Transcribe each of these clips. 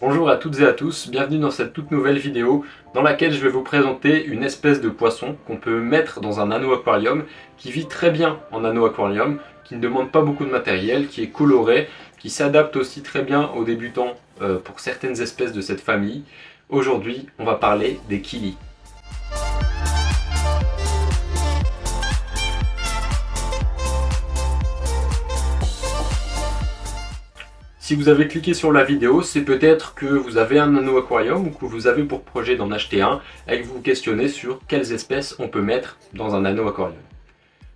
Bonjour à toutes et à tous, bienvenue dans cette toute nouvelle vidéo dans laquelle je vais vous présenter une espèce de poisson qu'on peut mettre dans un nano-aquarium qui vit très bien en nano-aquarium, qui ne demande pas beaucoup de matériel, qui est coloré, qui s'adapte aussi très bien aux débutants pour certaines espèces de cette famille. Aujourd'hui, on va parler des killis. Si vous avez cliqué sur la vidéo, c'est peut-être que vous avez un nano-aquarium ou que vous avez pour projet d'en acheter un et que vous vous questionnez sur quelles espèces on peut mettre dans un nano-aquarium.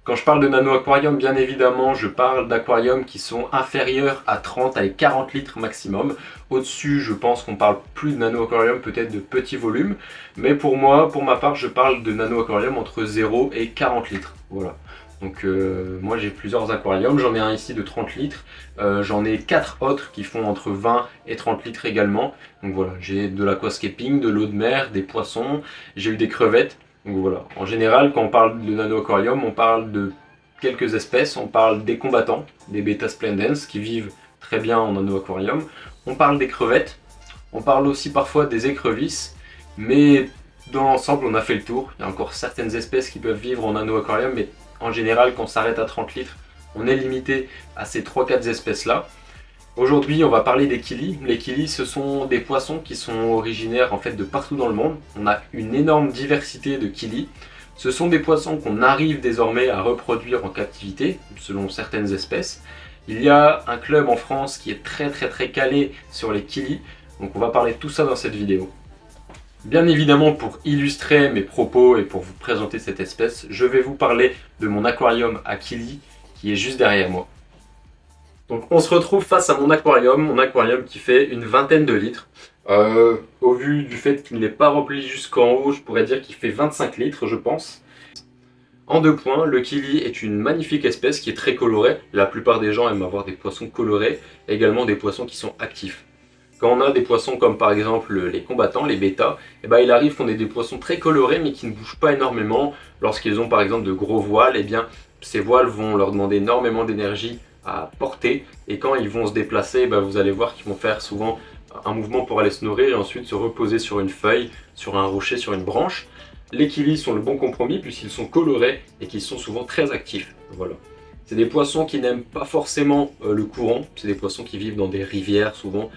Quand je parle de nano-aquarium, bien évidemment, je parle d'aquariums qui sont inférieurs à 30 à 40 litres maximum. Au-dessus, je pense qu'on parle plus de nano-aquarium, peut-être de petits volumes. Mais pour moi, pour ma part, je parle de nano-aquarium entre 0 et 40 litres. Voilà. Donc moi j'ai plusieurs aquariums, j'en ai un ici de 30 litres, j'en ai 4 autres qui font entre 20 et 30 litres également. Donc voilà, j'ai de l'aquascaping, de l'eau de mer, des poissons, j'ai eu des crevettes. Donc voilà, en général quand on parle de nano-aquarium, on parle de quelques espèces, on parle des combattants, des beta splendens qui vivent très bien en nano-aquarium, on parle des crevettes, on parle aussi parfois des écrevisses, mais dans l'ensemble on a fait le tour. Il y a encore certaines espèces qui peuvent vivre en nano-aquarium, mais en général, quand on s'arrête à 30 litres, on est limité à ces 3-4 espèces-là. Aujourd'hui, on va parler des killis. Les killis, ce sont des poissons qui sont originaires en fait de partout dans le monde. On a une énorme diversité de killis. Ce sont des poissons qu'on arrive désormais à reproduire en captivité, selon certaines espèces. Il y a un club en France qui est très calé sur les killis. Donc on va parler de tout ça dans cette vidéo. Bien évidemment, pour illustrer mes propos et pour vous présenter cette espèce, je vais vous parler de mon aquarium à killis qui est juste derrière moi. Donc on se retrouve face à mon aquarium qui fait une vingtaine de litres. Au vu du fait qu'il n'est pas rempli jusqu'en haut, je pourrais dire qu'il fait 25 litres je pense. En 2 points, le killi est une magnifique espèce qui est très colorée. La plupart des gens aiment avoir des poissons colorés, également des poissons qui sont actifs. Quand on a des poissons comme par exemple les combattants, les bêtas, il arrive qu'on ait des poissons très colorés mais qui ne bougent pas énormément. Lorsqu'ils ont par exemple de gros voiles, ces voiles vont leur demander énormément d'énergie à porter. Et quand ils vont se déplacer, vous allez voir qu'ils vont faire souvent un mouvement pour aller se nourrir et ensuite se reposer sur une feuille, sur un rocher, sur une branche. Les killis sont le bon compromis puisqu'ils sont colorés et qu'ils sont souvent très actifs. Voilà. C'est des poissons qui n'aiment pas forcément le courant, c'est des poissons qui vivent dans des rivières souvent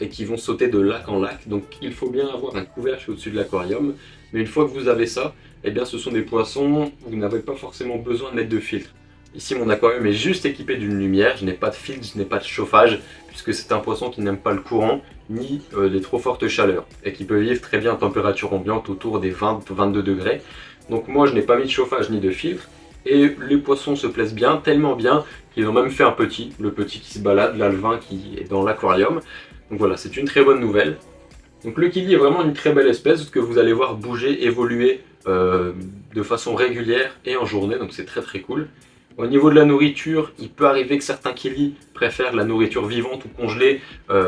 et qui vont sauter de lac en lac. Donc il faut bien avoir un couvercle au-dessus de l'aquarium. Mais une fois que vous avez ça, ce sont des poissons où vous n'avez pas forcément besoin de mettre de filtre. Ici mon aquarium est juste équipé d'une lumière, je n'ai pas de filtre, je n'ai pas de chauffage puisque c'est un poisson qui n'aime pas le courant ni les trop fortes chaleurs et qui peut vivre très bien à température ambiante autour des 20-22 degrés. Donc moi je n'ai pas mis de chauffage ni de filtre. Et les poissons se plaisent bien, tellement bien qu'ils ont même fait un petit, le petit qui se balade, l'alevin qui est dans l'aquarium. Donc voilà, c'est une très bonne nouvelle. Donc le killi est vraiment une très belle espèce que vous allez voir bouger, évoluer de façon régulière et en journée, donc c'est très cool. Au niveau de la nourriture, il peut arriver que certains killis préfèrent la nourriture vivante ou congelée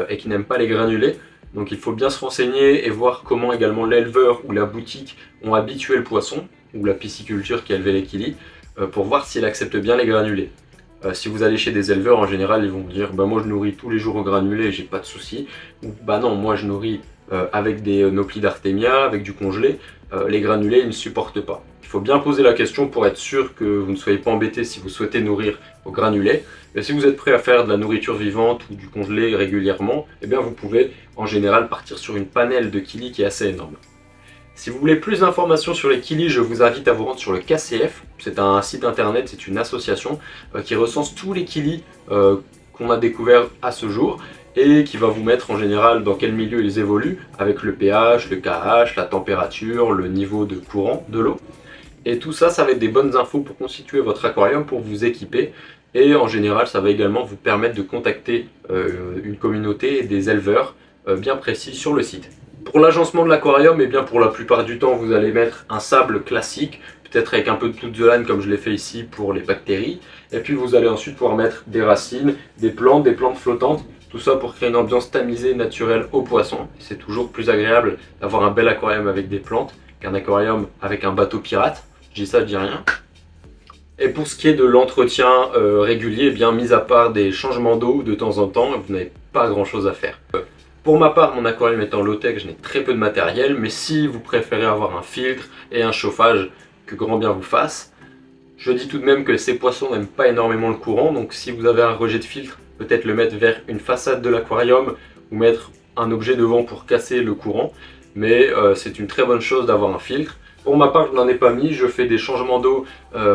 et qui n'aiment pas les granulés. Donc il faut bien se renseigner et voir comment également l'éleveur ou la boutique ont habitué le poisson, ou la pisciculture qui a élevé les killis, pour voir s'il accepte bien les granulés. Si vous allez chez des éleveurs, en général, ils vont vous dire moi je nourris tous les jours au granulé, j'ai pas de souci. Ou non, moi je nourris avec des Nauplies d'Artemia, avec du congelé, les granulés ils ne supportent pas. Il faut bien poser la question pour être sûr que vous ne soyez pas embêté si vous souhaitez nourrir au granulé. Mais si vous êtes prêt à faire de la nourriture vivante ou du congelé régulièrement, vous pouvez en général partir sur une panelle de killis qui est assez énorme. Si vous voulez plus d'informations sur les killis, je vous invite à vous rendre sur le KCF. C'est un site internet, c'est une association qui recense tous les killis qu'on a découverts à ce jour et qui va vous mettre en général dans quel milieu ils évoluent avec le pH, le KH, la température, le niveau de courant de l'eau. Et tout ça, ça va être des bonnes infos pour constituer votre aquarium, pour vous équiper. Et en général, ça va également vous permettre de contacter une communauté et des éleveurs bien précis sur le site. Pour l'agencement de l'aquarium, pour la plupart du temps, vous allez mettre un sable classique, peut-être avec un peu de pouzzolane comme je l'ai fait ici pour les bactéries. Et puis vous allez ensuite pouvoir mettre des racines, des plantes flottantes, tout ça pour créer une ambiance tamisée, naturelle aux poissons. C'est toujours plus agréable d'avoir un bel aquarium avec des plantes qu'un aquarium avec un bateau pirate. Je dis ça, je dis rien. Et pour ce qui est de l'entretien régulier, mis à part des changements d'eau de temps en temps, vous n'avez pas grand chose à faire. Pour ma part, mon aquarium étant low-tech, je n'ai très peu de matériel, mais si vous préférez avoir un filtre et un chauffage, que grand bien vous fasse. Je dis tout de même que ces poissons n'aiment pas énormément le courant, donc si vous avez un rejet de filtre, peut-être le mettre vers une façade de l'aquarium ou mettre un objet devant pour casser le courant, mais c'est une très bonne chose d'avoir un filtre. Pour ma part, je n'en ai pas mis, je fais des changements d'eau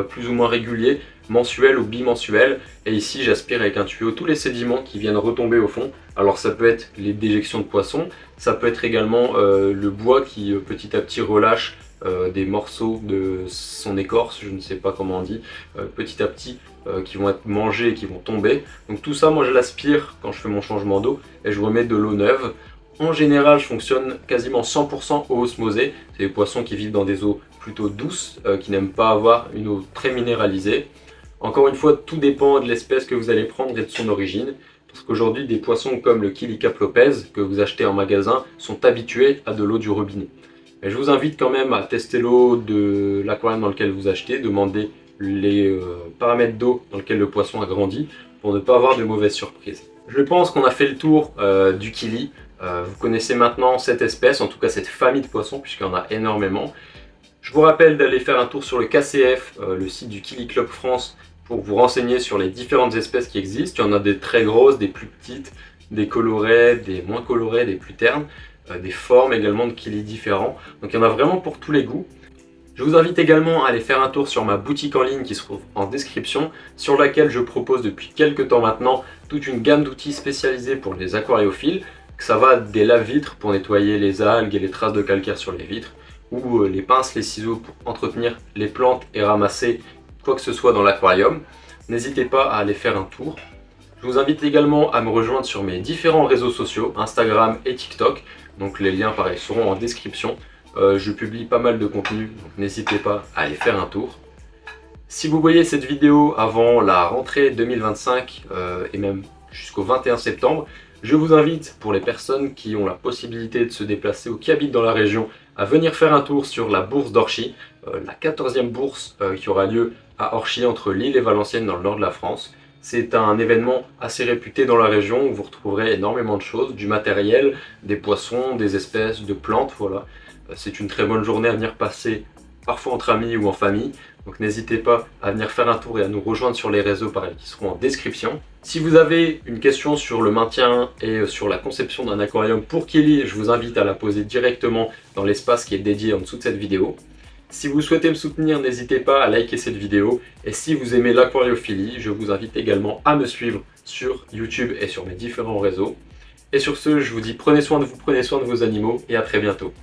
plus ou moins réguliers, mensuels ou bimensuels, et ici j'aspire avec un tuyau tous les sédiments qui viennent retomber au fond. Alors ça peut être les déjections de poissons, ça peut être également le bois qui petit à petit relâche des morceaux de son écorce, je ne sais pas comment on dit, petit à petit qui vont être mangés et qui vont tomber. Donc tout ça, moi je l'aspire quand je fais mon changement d'eau et je remets de l'eau neuve. En général, je fonctionne quasiment 100% eau osmosée. C'est des poissons qui vivent dans des eaux plutôt douces, qui n'aiment pas avoir une eau très minéralisée. Encore une fois, tout dépend de l'espèce que vous allez prendre et de son origine. Parce qu'aujourd'hui, des poissons comme le Killicape Lopez, que vous achetez en magasin, sont habitués à de l'eau du robinet. Mais je vous invite quand même à tester l'eau de l'aquarium dans lequel vous achetez, demander les paramètres d'eau dans lequel le poisson a grandi, pour ne pas avoir de mauvaises surprises. Je pense qu'on a fait le tour du Killi. Vous connaissez maintenant cette espèce, en tout cas cette famille de poissons, puisqu'il y en a énormément. Je vous rappelle d'aller faire un tour sur le KCF, le site du Killi Club France, pour vous renseigner sur les différentes espèces qui existent. Il y en a des très grosses, des plus petites, des colorées, des moins colorées, des plus ternes, des formes également de Killi différents. Donc il y en a vraiment pour tous les goûts. Je vous invite également à aller faire un tour sur ma boutique en ligne qui se trouve en description, sur laquelle je propose depuis quelques temps maintenant toute une gamme d'outils spécialisés pour les aquariophiles. Ça va des lave-vitres pour nettoyer les algues et les traces de calcaire sur les vitres, ou les pinces, les ciseaux pour entretenir les plantes et ramasser quoi que ce soit dans l'aquarium. N'hésitez pas à aller faire un tour. Je vous invite également à me rejoindre sur mes différents réseaux sociaux, Instagram et TikTok. Donc les liens pareil seront en description. Je publie pas mal de contenu, donc n'hésitez pas à aller faire un tour. Si vous voyez cette vidéo avant la rentrée 2025 et même jusqu'au 21 septembre, je vous invite, pour les personnes qui ont la possibilité de se déplacer ou qui habitent dans la région, à venir faire un tour sur la bourse d'Orchy, la 14e bourse qui aura lieu à Orchy entre Lille et Valenciennes dans le nord de la France. C'est un événement assez réputé dans la région où vous retrouverez énormément de choses, du matériel, des poissons, des espèces, de plantes, voilà. C'est une très bonne journée à venir passer, parfois entre amis ou en famille. Donc n'hésitez pas à venir faire un tour et à nous rejoindre sur les réseaux pareil qui seront en description. Si vous avez une question sur le maintien et sur la conception d'un aquarium pour Killi, je vous invite à la poser directement dans l'espace qui est dédié en dessous de cette vidéo. Si vous souhaitez me soutenir, n'hésitez pas à liker cette vidéo. Et si vous aimez l'aquariophilie, je vous invite également à me suivre sur YouTube et sur mes différents réseaux. Et sur ce, je vous dis prenez soin de vous, prenez soin de vos animaux et à très bientôt.